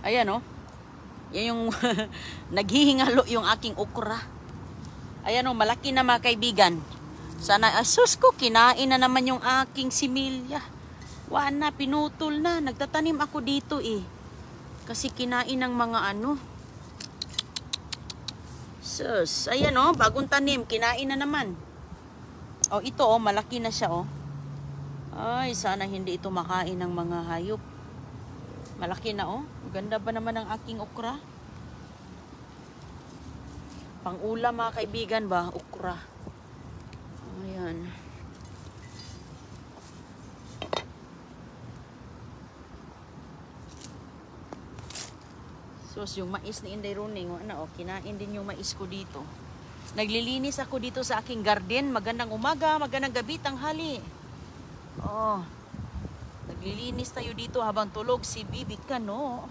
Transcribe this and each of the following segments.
Ayan oh. Yan yung naghihingalo yung aking okra. Ayan oh, malaki na mga kaibigan. Sana, asus ko, kinain na naman yung aking similya. Wala, pinutol na. Nagtatanim ako dito eh. Kasi kinain ng mga ano. Sus, ayan oh, bagong tanim, kinain na naman. Oh, ito oh, malaki na siya oh. Ay, sana hindi ito makain ng mga hayop. Malaki na oh. Ganda ba naman ang aking okra? Pang-ulam mga kaibigan ba, okra. Ayan. So, yung mais ni Inday Roning, ano, kinain din yung mais ko dito. Naglilinis ako dito sa aking garden. Magandang umaga, magandang gabi, tanghali. Oh. Naglilinis tayo dito habang tulog si Bibi Kano.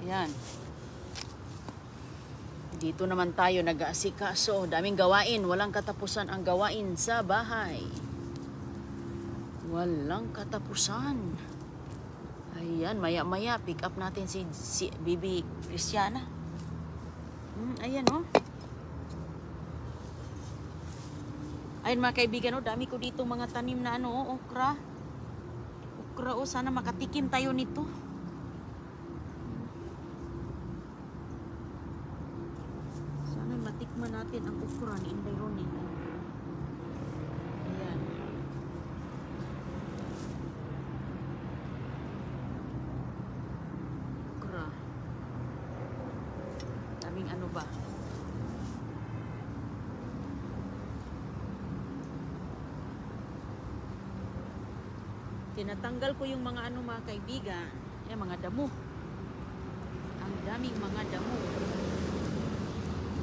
Ayan. Dito naman tayo nag-aasikaso. Daming gawain. Walang katapusan ang gawain sa bahay. Walang katapusan. Ayan, maya-maya pick up natin si Bibi Cristiana. Ayan oh. Ayan mga kaibigan oh, dami ko dito mga tanim na ano, okra. Okra oh, sana makatikim tayo nito. Sana matikman natin ang okra ni Inday Roning. Ayan. Okra. Daming ano ba? Tinatanggal ko yung mga ano mga kaibigan. Ayan, mga damo. Ang daming mga damo.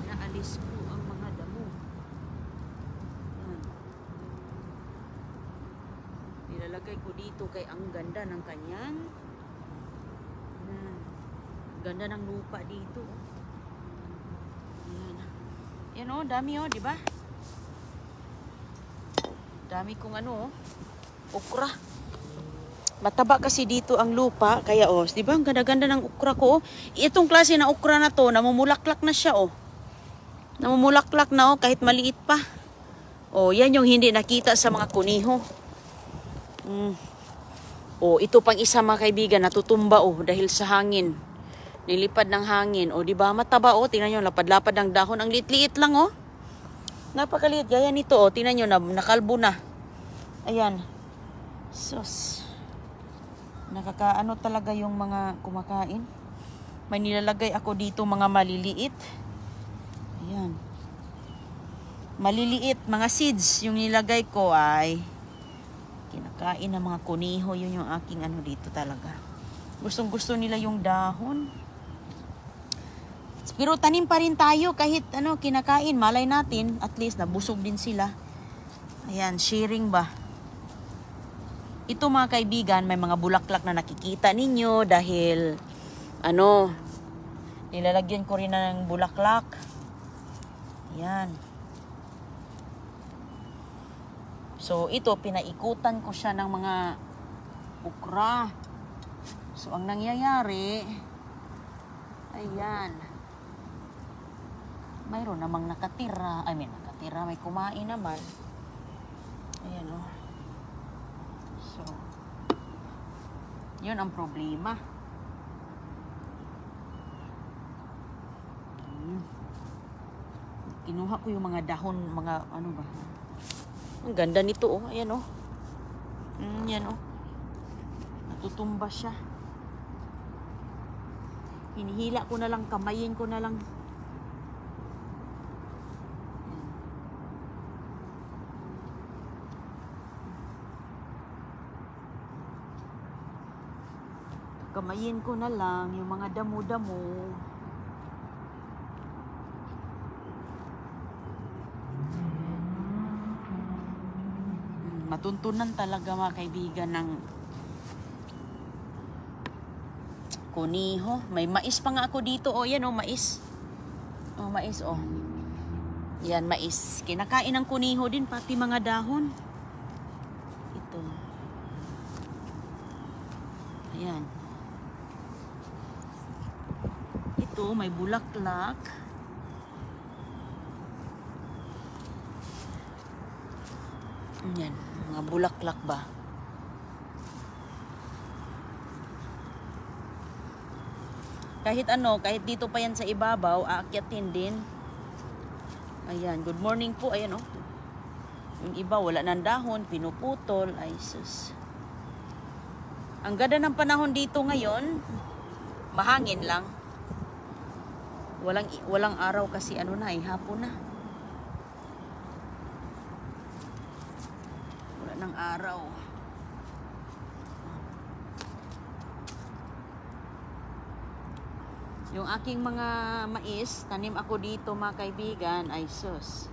Naalis ko ang mga damo. Ayan. Nilalagay ko dito kay ang ganda ng kanyang. Ayan. Ganda ng lupa dito. Ayan. Ayan oh, dami oh, di ba? Dami kong ano oh, okra. Mataba kasi dito ang lupa, kaya oh, di ba ang ganda-ganda ng okra ko oh. Itong klase na okra na to, namumulaklak na siya oh. Namumulaklak na oh, kahit maliit pa. Oh, yan yung hindi nakita sa mga kuniho. Oh, ito pang isa mga kaibigan, natutumba oh dahil sa hangin. Nilipad ng hangin. Oh, di ba mataba oh, tingnan niyo lapad-lapad ng dahon, ang liit-liit lang oh. Napakaliit, gaya nito oh, tingnan niyo nakalbo na. Ayan. Sus. Nakakaano talaga yung mga kumakain. May nilalagay ako dito mga maliliit. Ayan. Maliliit, mga seeds yung nilagay ko ay kinakain ng mga kuniho. Yun yung aking ano dito talaga. Gustong gusto nila yung dahon. Pero tanim pa rin tayo kahit ano kinakain. Malay natin, at least nabusog din sila. Ayan, sharing ba? Ito mga kaibigan, may mga bulaklak na nakikita ninyo dahil ano, nilalagyan ko rin ng bulaklak. Ayan. So ito, pinaikutan ko siya ng mga okra. So ang nangyayari, ayan, mayroon namang nakatira. Nakatira, may kumain naman. Ayan o. So, yun ang problema. Kinuha ko yung mga dahon, mga ano ba. Ang ganda nito oh, ayan oh. Yan oh. Natutumba siya. Hinihila ko na lang, kamayin ko na lang. Kamayin ko na lang yung mga damo-damo. Matuntunan talaga mga kaibigan ng kuniho. May mais pa nga ako dito. Oh, yan oh, mais. Oh, mais oh. Yan, mais. Kinakain ng kuniho din, pati mga dahon. Ito. Ayan. dito, may bulaklak. Yan, mga bulaklak ba? Kahit ano, kahit dito pa yan sa ibabaw, aakyatin din. Ayan, good morning po. Ayan oh. Yung iba, wala ng dahon, pinuputol. Ay, sus. Ang ganda ng panahon dito ngayon, mahangin lang. Walang araw kasi ano na eh, hapon na. Wala ng araw. Yung aking mga mais, tanim ako dito mga kaibigan, ay sus.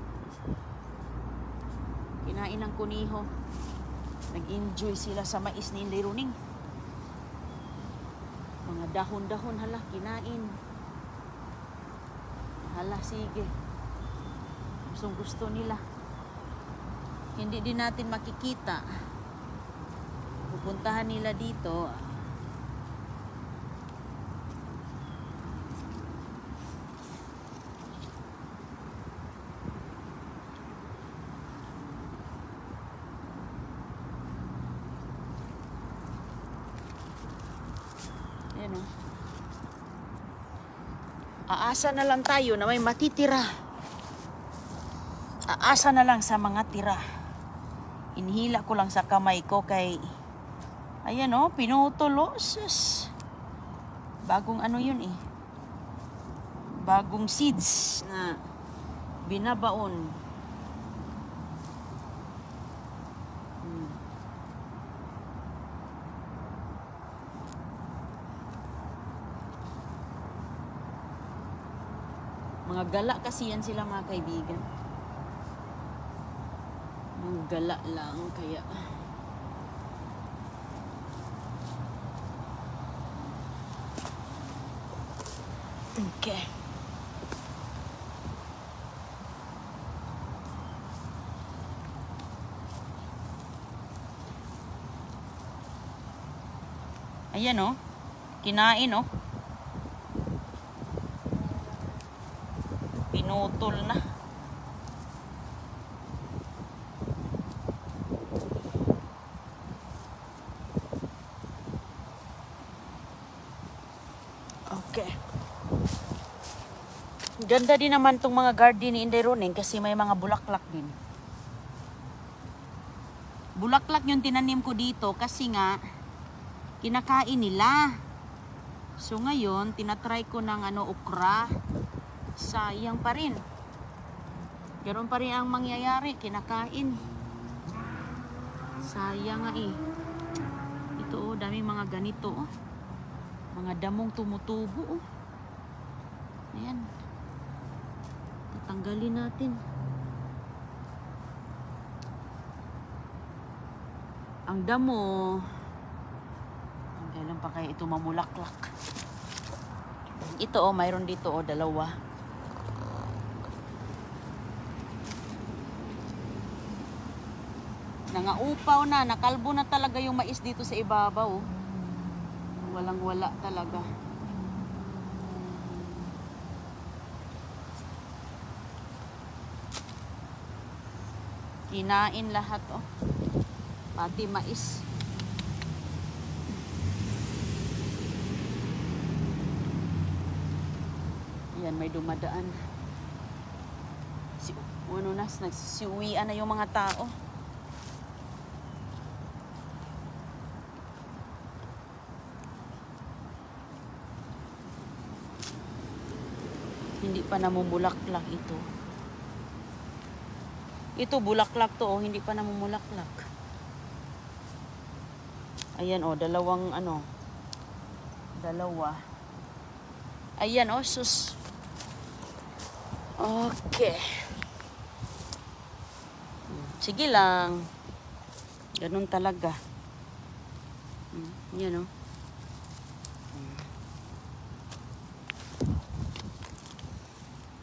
Kinain ng kuniho. Nag-enjoy sila sa mais ni Inday Runing. Mga dahon-dahon, hala, kinain. Hala, sige. Gustong gusto nila. Hindi din natin makikita. Pupuntahan nila dito. Ayan o. Aasa na lang tayo na may matitira. Aasa na lang sa mga tira. Inhila ko lang sa kamay ko kay ayan o, pinutol o. Sus. Bagong ano yun eh. Bagong seeds na binabaon. Mga gala kasi yan sila mga kaibigan. Mga gala lang kaya. Okay. Ayan o. Kinain o. Pinutol na. Okay. Ganda din naman tong mga garden ni Inday Runing kasi may mga bulaklak din. Bulaklak yung tinanim ko dito kasi nga kinakain nila. So ngayon, tinatry ko ng okra. Sayang pa rin. Ganoon pa rin ang mangyayari, kinakain. Sayang nga eh. Ito oh, daming mga ganito oh. Mga damong tumutubo oh. Ayan. Tatanggalin natin. Ang damo. Kailan pa kaya ito mamulaklak? Ito oh, mayroon dito oh, dalawa. Nangaupaw na, nakalbo na talaga yung mais dito sa ibabaw. Walang wala talaga. Kinain lahat oh. Pati mais. Yan, may dumadaan. Nagsisiuwian na yung mga tao. Hindi pa namumulaklak ito. Ito bulaklak to oh, hindi pa namumulaklak. Ayan oh, dalawang dalawa. Ayan oh, sus. Okay. Sige lang. Ganun talaga. Yan oh.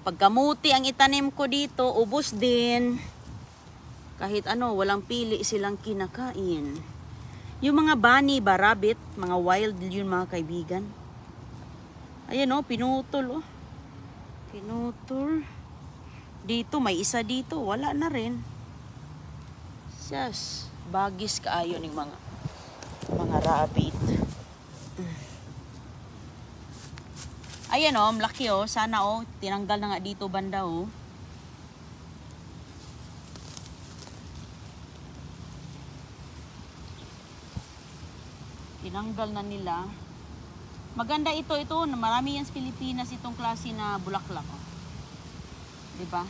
Pagkamuti ang itanim ko dito, ubos din. Kahit walang pili silang kinakain. Yung mga bunny ba, rabbit, mga wild yun mga kaibigan. Ayan oh, pinutol oh. Pinutol. Dito, may isa dito. Wala na rin. Siyas. Bagis kaayo ng mga rabbit. Ayan oh, malaki oh. Sana oh, tinanggal na nga dito banda oh. Tinanggal na nila. Maganda ito. Marami yan sa Pilipinas itong klase na bulaklak. Oh. Diba?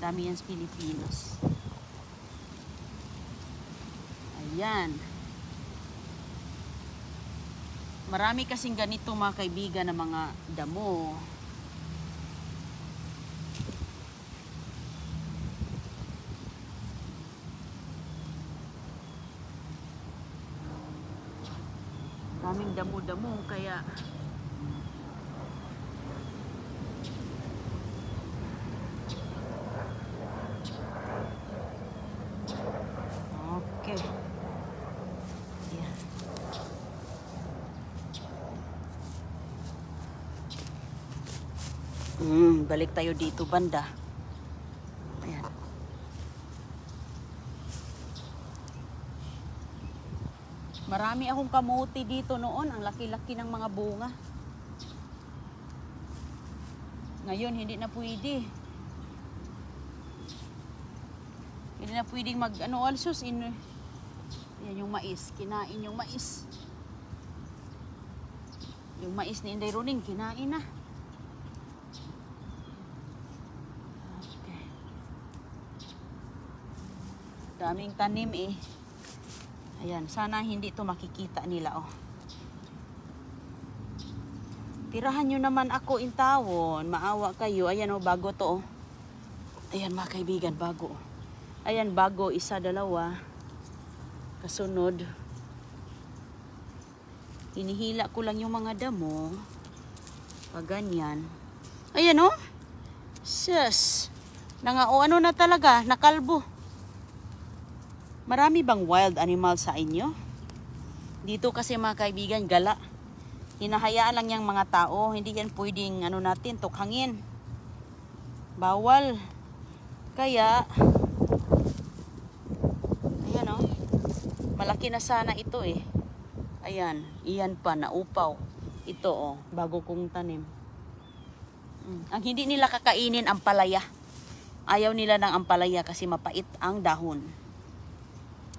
Dami yan sa Pilipinas. Ayan. Marami kasing ganito mga kaibigan na mga damo. Daming damo-damo kaya okay. Yeah. Balik tayo dito banda. Ayan. Marami akong kamuti dito noon. Ang laki-laki ng mga bunga. Ngayon, hindi na pwede. Hindi na pwedeng alsos. Yan yung mais. Kinain yung mais. Yung mais ni Inday Runing, kinain na. Okay. Daming tanim eh. Ayan, sana hindi ito makikita nila, oh. Tirahan nyo naman ako in tawon. Maawa kayo. Ayan, oh, bago to, oh. Ayan, mga kaibigan, bago. Ayan, bago. Isa, dalawa. Kasunod. Hinihila ko lang yung mga damo. Pag ganyan. Ayan, oh. Sus. Ano na talaga, nakalbo. Marami bang wild animal sa inyo? Dito kasi mga kaibigan, gala. Hinahayaan lang yung mga tao. Hindi yan pwedeng natin, tukhangin. Bawal. Kaya, ayan oh. Malaki na sana ito eh. Ayan, iyan pa, naupaw. Ito oh, bago kong tanim. Ang hindi nila kakainin ang palaya. Ayaw nila ng ampalaya kasi mapait ang dahon.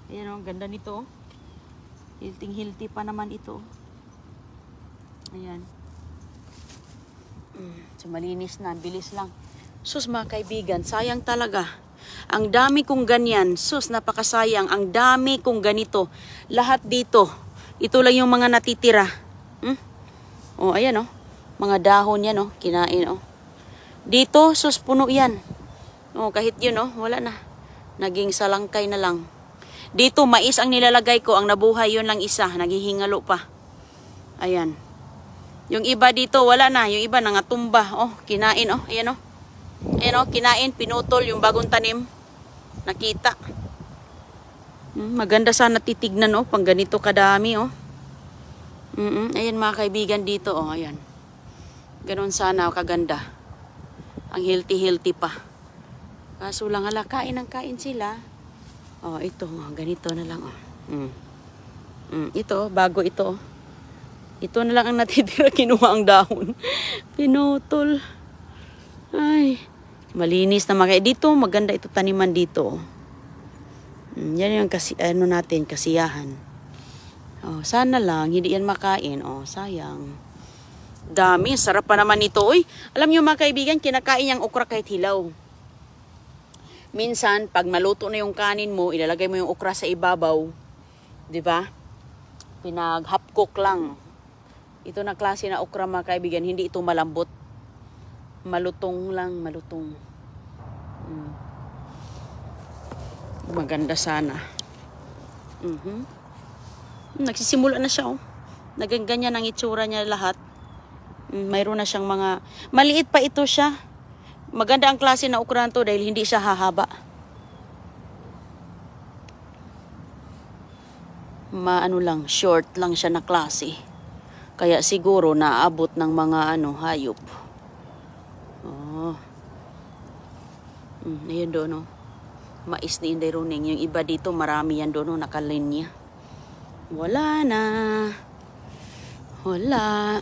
Ayan o, ganda nito. Hilting-hilti pa naman ito. Ayan. So, malinis na. Bilis lang. Sus mga kaibigan, sayang talaga. Ang dami kong ganyan. Sus, napakasayang. Ang dami kong ganito. Lahat dito. Ito lang yung mga natitira. O, ayan o. Mga dahon yan o. Kinain o. Dito, sus, puno yan. O, kahit yun o, wala na. Naging salangkay na lang. Dito, mais ang nilalagay ko. Ang nabuhay yun lang isa. Naghihingalo pa. Ayan. Yung iba dito, wala na. Yung iba nangatumba. Oh, kinain. Oh, ayan oh. Ayan oh, kinain. Pinutol yung bagong tanim. Nakita. Maganda sana titignan oh. Pang ganito kadami oh. Ayan mga kaibigan dito oh. Ayan. Ganon sana kaganda. Ang healthy-healthy pa. Kaso lang hala, kain sila. Oh, ito, ganito na lang oh. Ito, bago ito. Ito na lang ang natitira, kinuha ang dahon. Pinutol. Ay, malinis na dito, maganda ito taniman dito. Yan yung natin, kasiyahan. Oh, sana lang hindi yan makain. Oh, sayang. Dami, sarap pa naman ito. Uy, alam niyo mga kaibigan, kinakain yung okra kahit hilaw. Minsan, pag maluto na yung kanin mo, ilalagay mo yung okra sa ibabaw. 'Di ba? Pinag-half cook lang. Ito na klase na okra mga kaibigan, hindi ito malambot. Malutong lang, malutong. Maganda sana. Nagsisimula na siya oh. Nagganyan ang itsura niya lahat. Mayroon na siyang mga... Maliit pa ito siya. Maganda ang klase na okra to dahil hindi siya hahaba. maano lang, short lang siya na klase. Kaya siguro naabot ng mga hayop. Oh. Ayun doon, no. Mais ni Inday Runing. Yung iba dito, marami yan doon, no, nakalinya. Wala na. Wala.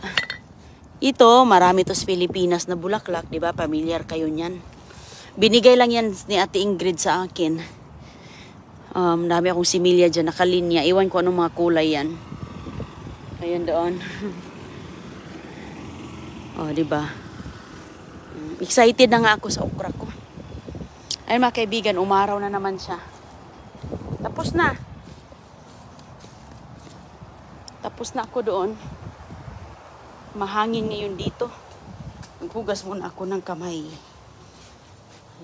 Ito, marami to sa Pilipinas na bulaklak, di ba? Pamilyar kayo niyan. Binigay lang yan ni Ate Ingrid sa akin. Dami akong similya dyan, nakalinya. Iwan ko anong mga kulay yan. Ayan doon. Oh, di ba? Excited na nga ako sa okra ko. Ay mga kaibigan, umaraw na naman siya. Tapos na. Tapos na ako doon. Mahangin ngayon dito. Maghugas muna ako ng kamay.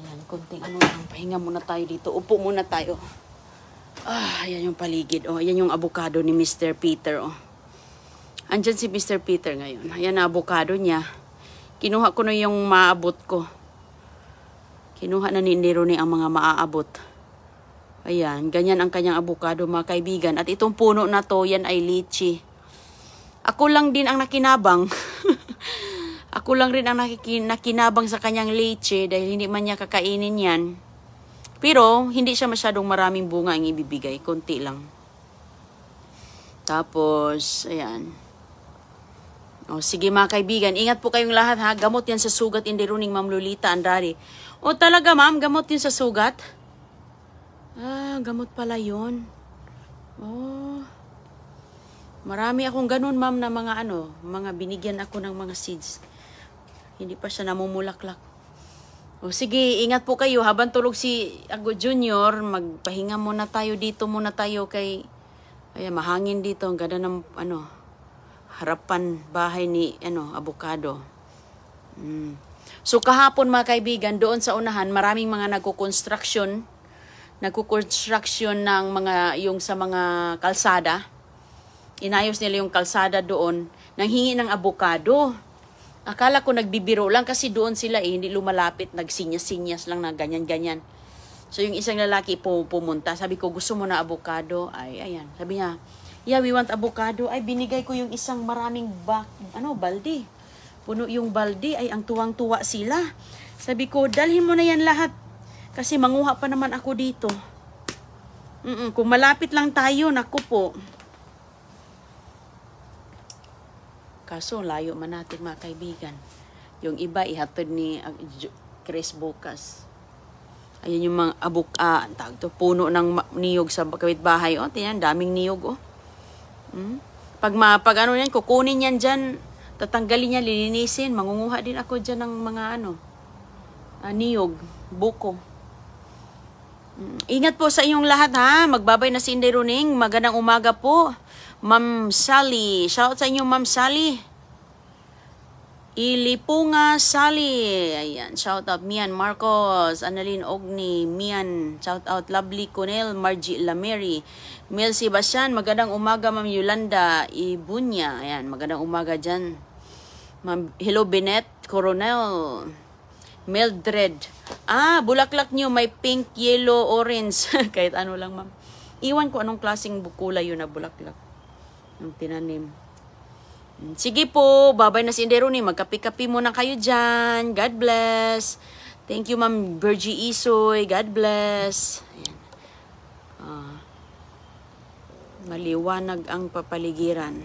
Ayan, konting lang. Pahinga muna tayo dito. Upo muna tayo. Ayan yung paligid. Ayan yung avocado ni Mr. Peter. Andyan si Mr. Peter ngayon. Ayan na avocado niya. Kinuha ko na yung maabot ko. Kinuha na ni Rooney ang mga maaabot. Ayan, ganyan ang kanyang avocado mga kaibigan. At itong puno na to, yan ay lychee. Ako lang din ang nakinabang. Ako lang rin ang nakinabang sa kanyang lychee dahil hindi man niya kakainin yan. Pero, hindi siya masyadong maraming bunga ang ibibigay. Konti lang. Tapos, ayan. Sige mga kaibigan, ingat po kayong lahat ha. Gamot yan sa sugat, Inday Runing, Ma'am Lolita Andrade. Talaga ma'am, gamot yun sa sugat? Gamot pala yun. Marami akong ganun ma'am na mga mga binigyan ako ng mga seeds. Hindi pa siya namumulaklak. Sige, ingat po kayo. Habang tulog si Ago Junior, magpahinga muna tayo dito muna tayo kay mahangin dito. Ang ganda ng harapan bahay ni avocado. So kahapon mga kaibigan, doon sa unahan maraming mga nagko-construction ng mga yung sa mga kalsada. Inayos nila yung kalsada doon, nanghingi ng avocado. Akala ko nagbibiro lang kasi doon sila hindi lumalapit, nagsinyas-sinyas lang na ganyan-ganyan. So yung isang lalaki pumunta, sabi ko gusto mo na avocado? Ayan, sabi niya, yeah, we want avocado. Binigay ko yung isang maraming balde. Puno yung balde. Ang tuwang-tuwa sila. Sabi ko, dalhin mo na yan lahat. Kasi manguha pa naman ako dito. Kung malapit lang tayo, naku po. Kaso, layo man natin mga kaibigan. Yung iba, ihatid ni Chris bukas. Ayan yung mga puno ng niyog sa kapitbahay. Tingnan, daming niyog. Pag yan, kukunin yan dyan, tatanggalin yan, lilinisin, mangunguha din ako dyan ng mga niyog, buko. Ingat po sa inyong lahat ha, magbabay na si Inday Runing, magandang umaga po. Ma'am Sally, shout sa inyo Ma'am Sally. Ilipunga Sally, ayan, shout out Mian Marcos, Annalyn Ogni, Mian, shout out Lovely Conel, Margie Lameri, Mel Sebastian, magandang umaga Ma'am Yolanda Ibunya, ayan, magandang umaga dyan. Ma'am, hello Benet Coronel, Mildred, bulaklak nyo, may pink, yellow, orange, kahit ano lang ma'am. Iwan ko anong klaseng kulay yun na bulaklak, yung tinanim. Sige po, babay na si Inday Runing. Magkapi-kapi muna kayo dyan. God bless. Thank you, Ma'am Virgie Isoy. God bless. Ayan. Maliwanag ang papaligiran.